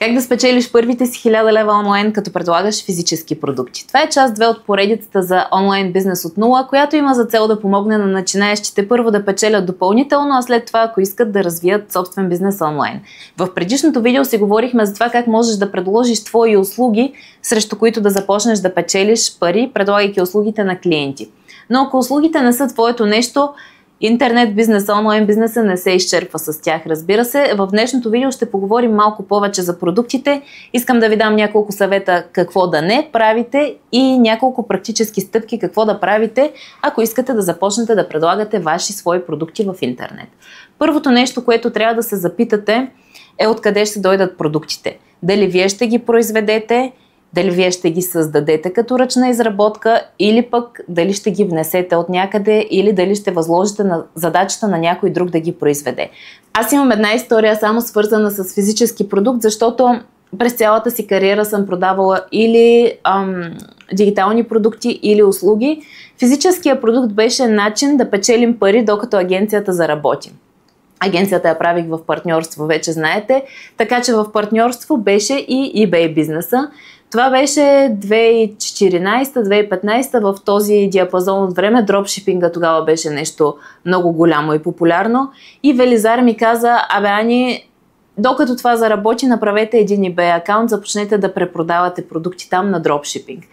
Как да спечелиш първите си 1000 лева онлайн, като предлагаш физически продукти? Това е част 2 от поредицата за онлайн бизнес от нула, която има за цел да помогне на начинаещите първо да печелят допълнително, а след това, ако искат да развият собствен бизнес онлайн. В предишното видео си говорихме за това как можеш да предложиш твои услуги, срещу които да започнеш да печелиш пари, предлагайки услугите на клиенти. Но ако услугите не са твоето нещо, интернет бизнес, онлайн бизнеса не се изчерпва с тях, разбира се. В днешното видео ще поговорим малко повече за продуктите. Искам да ви дам няколко съвета какво да не правите и няколко практически стъпки какво да правите, ако искате да започнете да предлагате ваши свои продукти в интернет. Първото нещо, което трябва да се запитате, е откъде ще дойдат продуктите. Дали вие ще ги произведете, дали вие ще ги създадете като ръчна изработка или пък дали ще ги внесете от някъде или дали ще възложите на задачата на някой друг да ги произведе. Аз имам една история само свързана с физически продукт, защото през цялата си кариера съм продавала или дигитални продукти или услуги. Физическият продукт беше начин да печелим пари, докато агенцията заработи. Агенцията я правих в партньорство, вече знаете, така че в партньорство беше и eBay бизнеса. Това беше 2014-2015, в този диапазон от време. Дропшипинга тогава беше нещо много голямо и популярно. И Велизар ми каза: абе, Ани, докато това заработи, направете един eBay акаунт, започнете да препродавате продукти там на дропшипинг.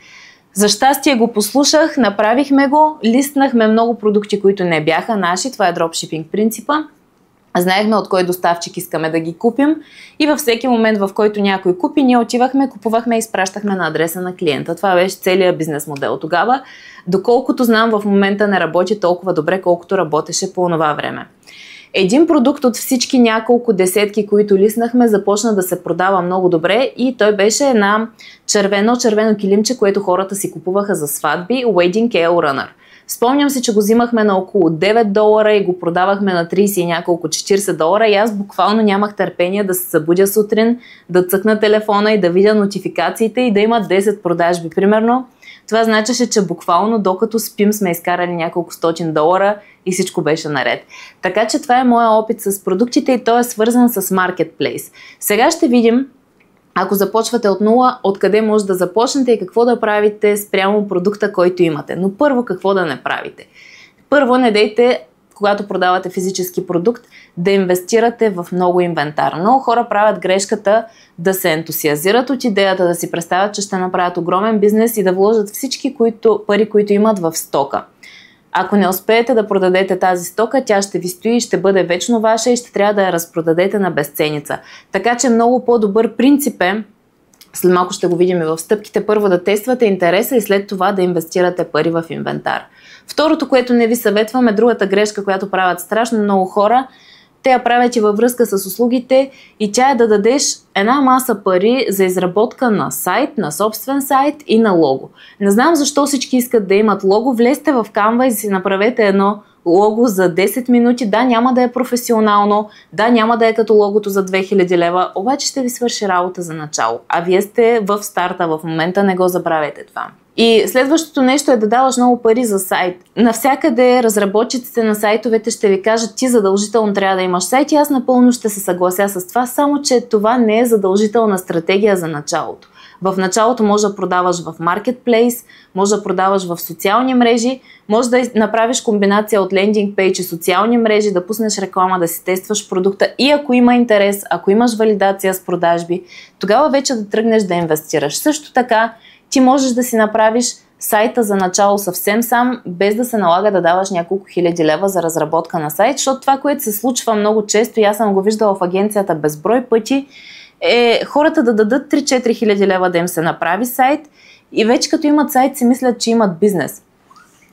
За щастие го послушах, направихме го, листнахме много продукти, които не бяха наши, това е дропшипинг принципа. Знаехме от кой доставчик искаме да ги купим и във всеки момент, в който някой купи, ние отивахме, купувахме и изпращахме на адреса на клиента. Това беше целият бизнес модел тогава. Доколкото знам, в момента не работи толкова добре, колкото работеше по това време. Един продукт от всички няколко десетки, които лиснахме, започна да се продава много добре и той беше една червено килимче, което хората си купуваха за сватби, Wedding Kale Runner. Спомням си, че го взимахме на около $9 и го продавахме на 30 и няколко $40 и аз буквално нямах търпение да се събудя сутрин, да цъкна телефона и да видя нотификациите и да има 10 продажби. Примерно, това значеше, че буквално докато спим сме изкарали няколко $100 и всичко беше наред. Така че това е моя опит с продуктите и той е свързан с Marketplace. Сега ще видим, ако започвате от нула, откъде може да започнете и какво да правите спрямо продукта, който имате. Но първо какво да не правите. Първо, не дейте, когато продавате физически продукт, да инвестирате в много инвентар. Много хора правят грешката да се ентусиазират от идеята, да си представят, че ще направят огромен бизнес и да вложат всички пари, които имат в стока. Ако не успеете да продадете тази стока, тя ще ви стои и ще бъде вечно ваша и ще трябва да я разпродадете на безценица. Така че много по-добър принцип е, след малко ще го видим и в стъпките, първо да тествате интереса и след това да инвестирате пари в инвентар. Второто, което не ви съветвам, е другата грешка, която правят страшно много хора. Те я правят и във връзка с услугите и тя е да дадеш една маса пари за изработка на сайт, на собствен сайт и на лого. Не знам защо всички искат да имат лого. Влезте в Canva и си направете едно лого за 10 минути. Да, няма да е професионално, да, няма да е като логото за 2000 лева, обаче ще ви свърши работа за начало. А вие сте в старта в момента, не го забравяйте това. И следващото нещо е да даваш много пари за сайт. Навсякъде разработчиците на сайтовете ще ви кажат: ти задължително трябва да имаш сайт и аз напълно ще се съглася с това, само че това не е задължителна стратегия за началото. В началото може да продаваш в Marketplace, може да продаваш в социални мрежи, може да направиш комбинация от лендинг пейдж и социални мрежи, да пуснеш реклама, да си тестваш продукта и ако има интерес, ако имаш валидация с продажби, тогава вече да тръгнеш да инвестираш. Също така, ти можеш да си направиш сайта за начало съвсем сам, без да се налага да даваш няколко хиляди лева за разработка на сайт, защото това, което се случва много често, и аз съм го виждала в агенцията безброй пъти, е хората да дадат 3-4 хиляди лева да им се направи сайт и вече като имат сайт си мислят, че имат бизнес.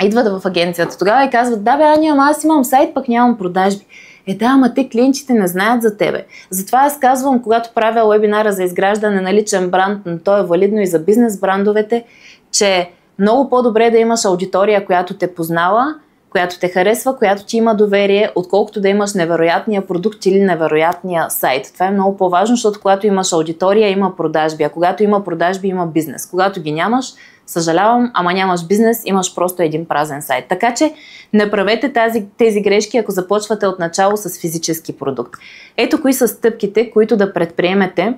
Идват в агенцията тогава и казват: да бе, Аня, ама аз имам сайт, пък нямам продажби. Да, ама те клиентите не знаят за тебе. Затова аз казвам, когато правя вебинара за изграждане на личен бранд, но то е валидно и за бизнес брандовете, че много по-добре да имаш аудитория, която те познава, която те харесва, която ти има доверие, отколкото да имаш невероятния продукт или невероятния сайт. Това е много по-важно, защото когато имаш аудитория, има продажби, а когато има продажби, има бизнес. Когато ги нямаш, съжалявам, ама нямаш бизнес, имаш просто един празен сайт. Така че не правете тези грешки, ако започвате от начало с физически продукт. Ето кои са стъпките, които да предприемете,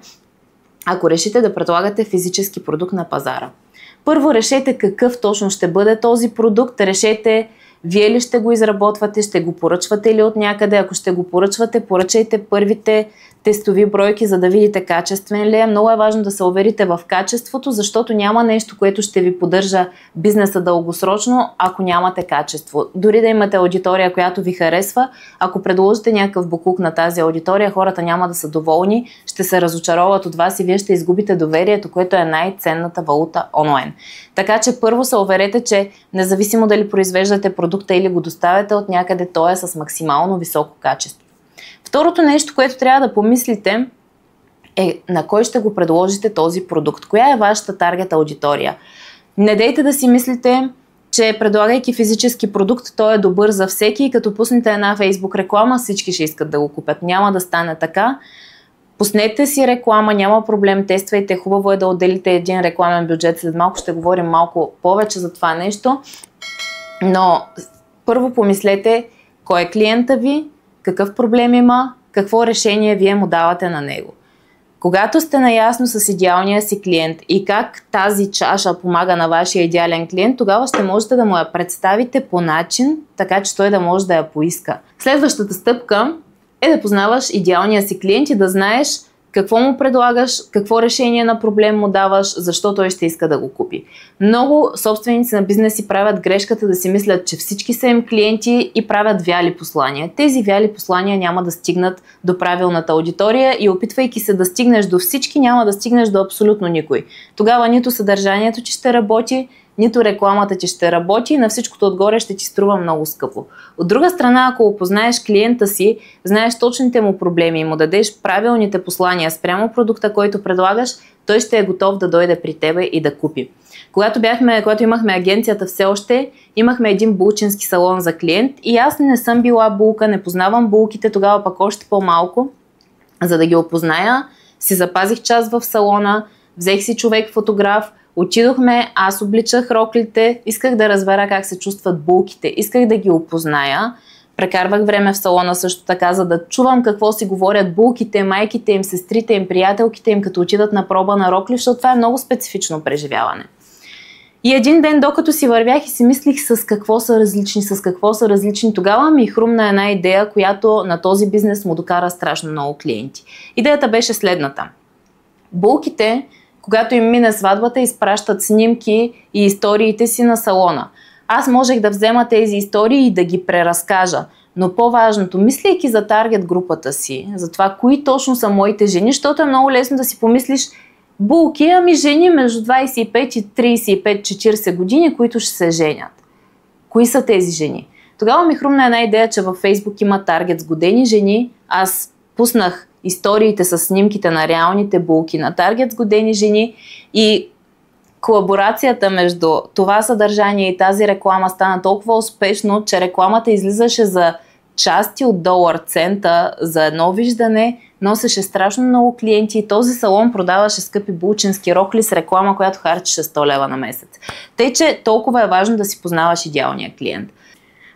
ако решите да предлагате физически продукт на пазара. Първо решете какъв точно ще бъде този продукт, решете вие ли ще го изработвате, ще го поръчвате ли от някъде, ако ще го поръчвате, поръчайте първите тестови бройки, за да видите качествен ли е. Много е важно да се уверите в качеството, защото няма нещо, което ще ви поддържа бизнеса дългосрочно, ако нямате качество. Дори да имате аудитория, която ви харесва, ако предложите някакъв боклук на тази аудитория, хората няма да са доволни, ще се разочароват от вас и вие ще изгубите доверието, което е най-ценната валута онлайн. Така че първо се уверете, че независимо дали произвеждате продукта или го доставяте от някъде, той е с максимално високо качество. Второто нещо, което трябва да помислите, е на кой ще го предложите този продукт. Коя е вашата таргет аудитория? Не дейте да си мислите, че предлагайки физически продукт, той е добър за всеки и като пуснете една Facebook реклама, всички ще искат да го купят. Няма да стане така. Пуснете си реклама, няма проблем, тествайте. Хубаво е да отделите един рекламен бюджет. След малко ще говорим малко повече за това нещо. Но първо помислете кой е клиента ви, какъв проблем има, какво решение вие му давате на него. Когато сте наясно с идеалния си клиент и как тази чаша помага на вашия идеален клиент, тогава ще можете да му я представите по начин, така че той да може да я поиска. Следващата стъпка е да познаваш идеалния си клиент и да знаеш какво му предлагаш, какво решение на проблем му даваш, защо той ще иска да го купи. Много собственици на бизнеси правят грешката да си мислят, че всички са им клиенти и правят вяли послания. Тези вяли послания няма да стигнат до правилната аудитория и опитвайки се да стигнеш до всички, няма да стигнеш до абсолютно никой. Тогава нито съдържанието ти ще работи, нито рекламата ти ще работи и на всичкото отгоре ще ти струва много скъпо. От друга страна, ако опознаеш клиента си, знаеш точните му проблеми и му дадеш правилните послания спрямо продукта, който предлагаш, той ще е готов да дойде при тебе и да купи. Когато имахме агенцията все още, имахме един булчински салон за клиент и аз не съм била булка, не познавам булките, тогава пък още по-малко. За да ги опозная, си запазих час в салона, взех си човек фотограф, отидохме, аз обличах роклите, исках да разбера как се чувстват булките, исках да ги опозная. Прекарвах време в салона също така, за да чувам какво си говорят булките, майките им, сестрите им, приятелките им, като отидат на проба на рокли, защото това е много специфично преживяване. И един ден, докато си вървях и си мислих с какво са различни, тогава ми хрумна една идея, която на този бизнес му докара страшно много клиенти. Идеята беше следната. Булките, когато им мине сватбата, изпращат снимки и историите си на салона. Аз можех да взема тези истории и да ги преразкажа. Но по-важното, мислейки за таргет групата си, за това кои точно са моите жени, защото е много лесно да си помислиш булки, ами жени между 25 и 35-40 години, които ще се женят. Кои са тези жени? Тогава ми хрумна една идея, че във Фейсбук има таргет с годени жени. Аз пуснах историите с снимките на реалните булки на таргет с годени жени и колаборацията между това съдържание и тази реклама стана толкова успешно, че рекламата излизаше за части от долар цента за едно виждане, носеше страшно много клиенти и този салон продаваше скъпи булчински рокли с реклама, която харчеше 100 лева на месец. Тъй, че толкова е важно да си познаваш идеалния клиент.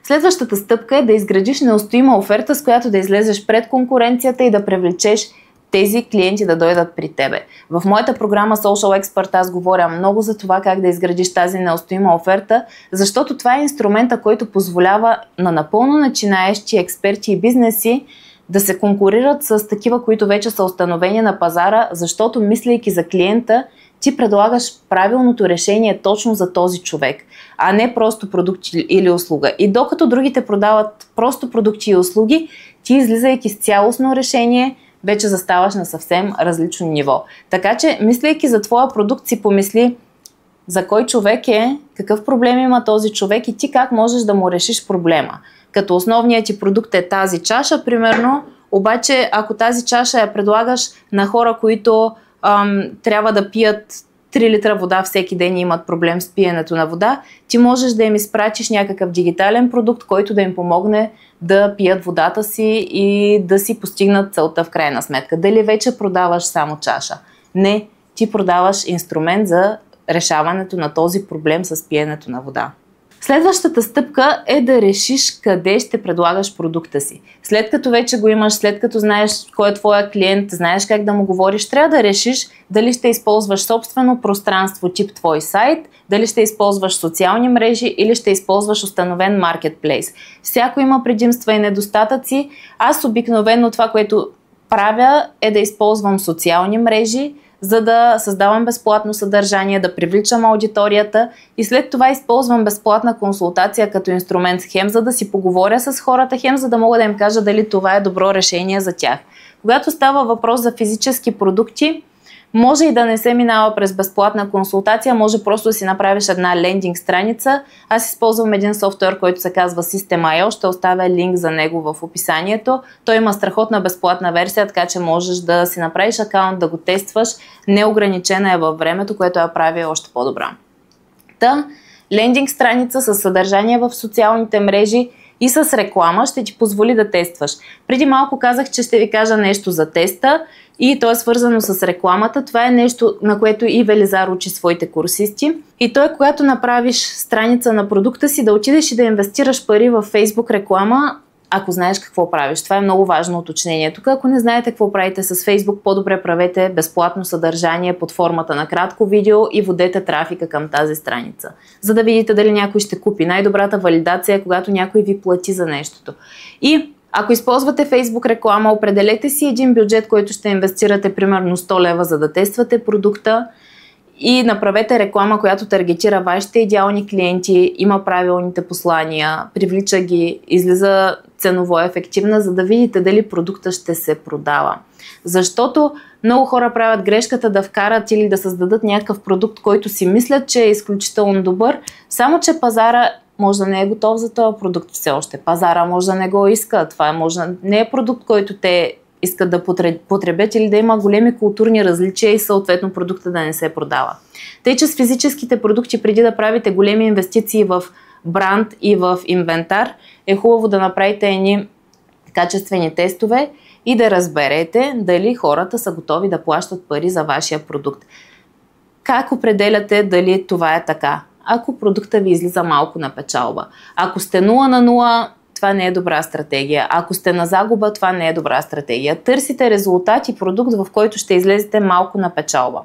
Следващата стъпка е да изградиш неустоима оферта, с която да излезеш пред конкуренцията и да привлечеш тези клиенти да дойдат при тебе. В моята програма Social Expert аз говоря много за това как да изградиш тази неустоима оферта, защото това е инструмента, който позволява на напълно начинаещи експерти и бизнеси да се конкурират с такива, които вече са установени на пазара, защото мислейки за клиента, ти предлагаш правилното решение точно за този човек, а не просто продукт или услуга. И докато другите продават просто продукти и услуги, ти излизайки с цялостно решение, вече заставаш на съвсем различно ниво. Така че, мислейки за твоя продукт, си помисли за кой човек е, какъв проблем има този човек и ти как можеш да му решиш проблема. Като основният ти продукт е тази чаша, примерно, обаче ако тази чаша я предлагаш на хора, които трябва да пият 3 литра вода всеки ден и имат проблем с пиенето на вода, ти можеш да им изпратиш някакъв дигитален продукт, който да им помогне да пият водата си и да си постигнат целта в крайна сметка. Дали вече продаваш само чаша? Не, ти продаваш инструмент за решаването на този проблем с пиенето на вода. Следващата стъпка е да решиш къде ще предлагаш продукта си. След като вече го имаш, след като знаеш кой е твоя клиент, знаеш как да му говориш, трябва да решиш дали ще използваш собствено пространство тип твой сайт, дали ще използваш социални мрежи или ще използваш установен маркетплейс. Всяко има предимства и недостатъци. Аз обикновено това, което правя, е да използвам социални мрежи, за да създавам безплатно съдържание, да привличам аудиторията и след това използвам безплатна консултация като инструмент хем, за да си поговоря с хората, хем, за да мога да им кажа дали това е добро решение за тях. Когато става въпрос за физически продукти, може и да не се минава през безплатна консултация, може просто да си направиш една лендинг страница. Аз използвам един софтуер, който се казва System.io, ще оставя линк за него в описанието. Той има страхотна безплатна версия, така че можеш да си направиш акаунт, да го тестваш. Неограничена е във времето, което я прави още по-добра. Лендинг страница с съдържание в социалните мрежи и с реклама ще ти позволи да тестваш. Преди малко казах, че ще ви кажа нещо за теста и то е свързано с рекламата. Това е нещо, на което и Велизар учи своите курсисти. И то е, когато направиш страница на продукта си, да отидеш и да инвестираш пари в Facebook реклама, ако знаеш какво правиш. Това е много важно уточнение. Тук, ако не знаете какво правите с Facebook, по-добре правете безплатно съдържание под формата на кратко видео и водете трафика към тази страница, за да видите дали някой ще купи. Най-добрата валидация е когато някой ви плати за нещото. И ако използвате Facebook реклама, определете си един бюджет, който ще инвестирате примерно 100 лева, за да тествате продукта и направете реклама, която таргетира вашите идеални клиенти, има правилните послания, привлича ги, излиза ценово ефективна, за да видите дали продукта ще се продава. Защото много хора правят грешката да вкарат или да създадат някакъв продукт, който си мислят, че е изключително добър, само че пазара може да не е готов за този продукт все още. Пазара може да не го иска. Това не е продукт, който те искат да потребят или да има големи културни различия и съответно продукта да не се продава. Тъй, че с физическите продукти, преди да правите големи инвестиции в бранд и в инвентар, е хубаво да направите едни качествени тестове и да разберете дали хората са готови да плащат пари за вашия продукт. Как определяте дали това е така? Ако продукта ви излиза малко на печалба. Ако сте 0 на 0, това не е добра стратегия. Ако сте на загуба, това не е добра стратегия. Търсите резултат и продукт, в който ще излезете малко на печалба.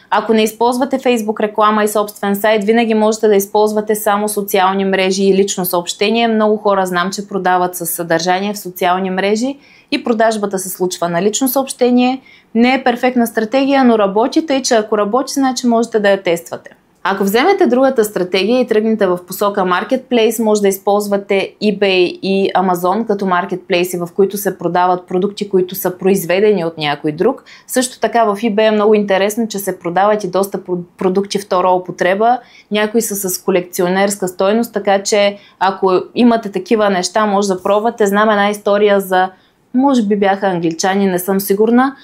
Ако не използвате Facebook реклама и собствен сайт, винаги можете да използвате само социални мрежи и лично съобщение. Много хора знам, че продават със съдържание в социални мрежи и продажбата се случва на лично съобщение. Не е перфектна стратегия, но работи, тъй че ако работи, значи можете да я тествате. Ако вземете другата стратегия и тръгнете в посока Marketplace, може да използвате eBay и Amazon като маркетплейси, в които се продават продукти, които са произведени от някой друг. Също така в eBay е много интересно, че се продават и доста продукти втора употреба. Някои са с колекционерска стойност, така че ако имате такива неща, може да пробвате. Знам една история за, може би бяха англичани, не съм сигурна,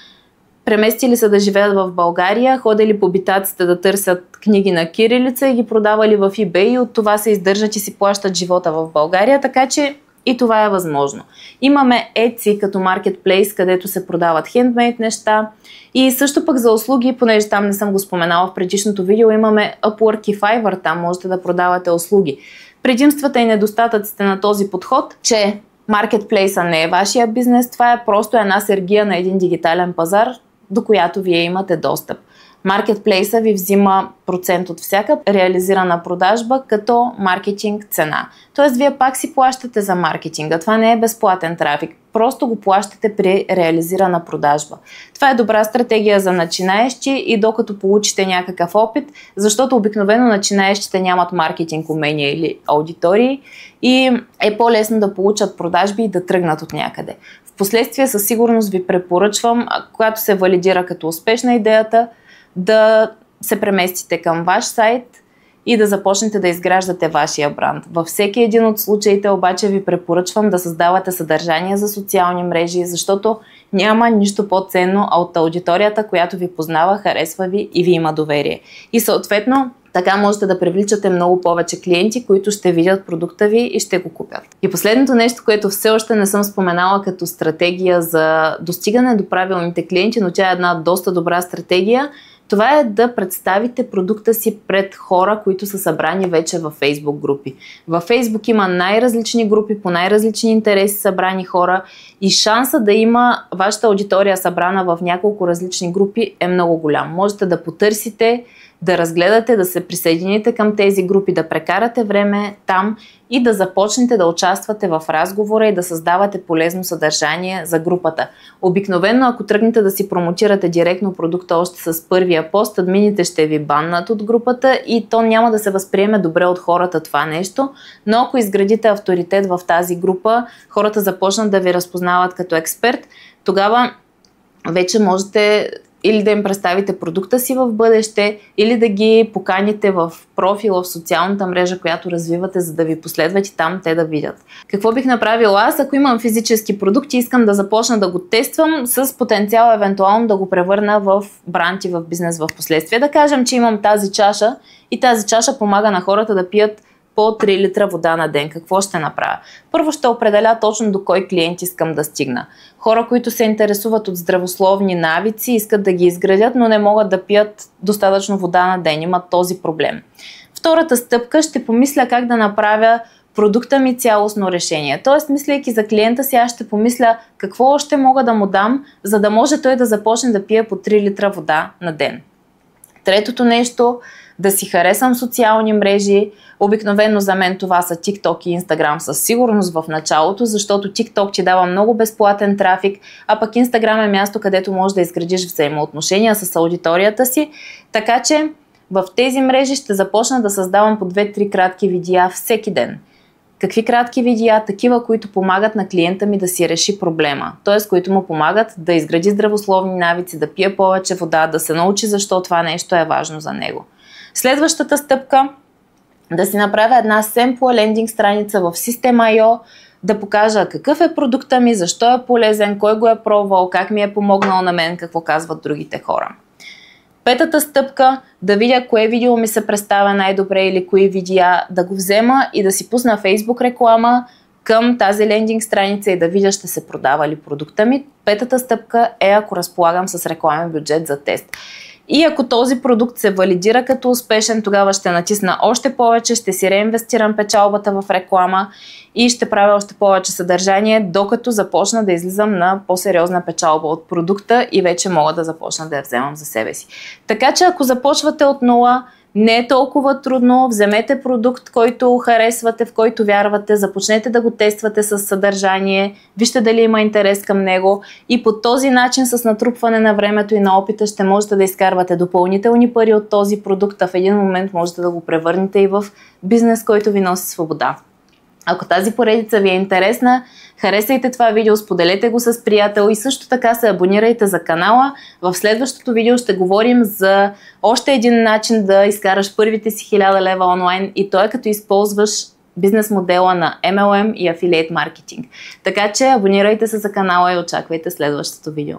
преместили се да живеят в България, ходили по битаците да търсят книги на кирилица и ги продавали в eBay и от това се издържат и си плащат живота в България, така че и това е възможно. Имаме Etsy като маркетплейс, където се продават хендмейд неща и също пък за услуги, понеже там не съм го споменала в предишното видео, имаме Upwork и Fiverr, там можете да продавате услуги. Предимствата и недостатъците на този подход, че маркетплейса не е вашия бизнес, това е просто една сергия на един дигитален пазар, до която вие имате достъп. Маркетплейса ви взима процент от всяка реализирана продажба като маркетинг цена. Тоест вие пак си плащате за маркетинга. Това не е безплатен трафик. Просто го плащате при реализирана продажба. Това е добра стратегия за начинаещи и докато получите някакъв опит, защото обикновено начинаещите нямат маркетинг умения или аудитории и е по-лесно да получат продажби и да тръгнат от някъде. Впоследствие със сигурност ви препоръчвам, когато се валидира като успешна идеята, да се преместите към ваш сайт и да започнете да изграждате вашия бранд. Във всеки един от случаите обаче ви препоръчвам да създавате съдържание за социални мрежи, защото няма нищо по-ценно от аудиторията, която ви познава, харесва ви и ви има доверие. И съответно, така можете да привличате много повече клиенти, които ще видят продукта ви и ще го купят. И последното нещо, което все още не съм споменала като стратегия за достигане до правилните клиенти, но тя е една доста добра стратегия, Това е да представите продукта си пред хора, които са събрани вече във Facebook групи. Във Facebook има най-различни групи, по най-различни интереси събрани хора и шанса да има вашата аудитория събрана в няколко различни групи е много голям. Можете да потърсите, да разгледате, да се присъедините към тези групи, да прекарате време там и да започнете да участвате в разговора и да създавате полезно съдържание за групата. Обикновено, ако тръгнете да си промотирате директно продукта още с първия пост, админите ще ви баннат от групата и то няма да се възприеме добре от хората това нещо, но ако изградите авторитет в тази група, хората започнат да ви разпознават като експерт, тогава вече можете или да им представите продукта си в бъдеще, или да ги поканите в профила в социалната мрежа, която развивате, за да ви последват и там те да видят. Какво бих направила аз, ако имам физически продукт и искам да започна да го тествам с потенциал евентуално да го превърна в бранд и в бизнес в последствие. Да кажем, че имам тази чаша и тази чаша помага на хората да пият по 3 литра вода на ден. Какво ще направя? Първо ще определя точно до кой клиент искам да стигна. Хора, които се интересуват от здравословни навици, искат да ги изградят, но не могат да пият достатъчно вода на ден. Имат този проблем. Втората стъпка, ще помисля как да направя продукта ми цялостно решение. Тоест, мислейки за клиента си, аз ще помисля какво още мога да му дам, за да може той да започне да пие по 3 литра вода на ден. Третото нещо, да си харесам социални мрежи. Обикновено за мен това са TikTok и Instagram със сигурност в началото, защото TikTok ти дава много безплатен трафик, а пък Instagram е място, където можеш да изградиш взаимоотношения с аудиторията си. Така че в тези мрежи ще започна да създавам по 2-3 кратки видеа всеки ден. Какви кратки видеа? Такива, които помагат на клиента ми да си реши проблема. Т.е. които му помагат да изгради здравословни навици, да пие повече вода, да се научи защо това нещо е важно за него. Следващата стъпка – да си направя една семпла лендинг страница в System.io, да покажа какъв е продукта ми, защо е полезен, кой го е пробвал, как ми е помогнал на мен, какво казват другите хора. Петата стъпка – да видя кое видео ми се представя най-добре или кои видеа, да го взема и да си пусна Facebook реклама към тази лендинг страница и да видя ще се продава ли продукта ми. Петата стъпка е ако разполагам с рекламен бюджет за тест. И ако този продукт се валидира като успешен, тогава ще натисна още повече, ще си реинвестирам печалбата в реклама и ще правя още повече съдържание, докато започна да излизам на по-сериозна печалба от продукта и вече мога да започна да я вземам за себе си. Така че ако започвате от нула, не е толкова трудно, вземете продукт, който харесвате, в който вярвате, започнете да го тествате с съдържание, вижте дали има интерес към него и по този начин с натрупване на времето и на опита ще можете да изкарвате допълнителни пари от този продукт, а в един момент можете да го превърнете и в бизнес, който ви носи свобода. Ако тази поредица ви е интересна, харесайте това видео, споделете го с приятел и също така се абонирайте за канала. В следващото видео ще говорим за още един начин да изкараш първите си 1000 лева онлайн и то е като използваш бизнес модела на MLM и Affiliate маркетинг. Така че абонирайте се за канала и очаквайте следващото видео.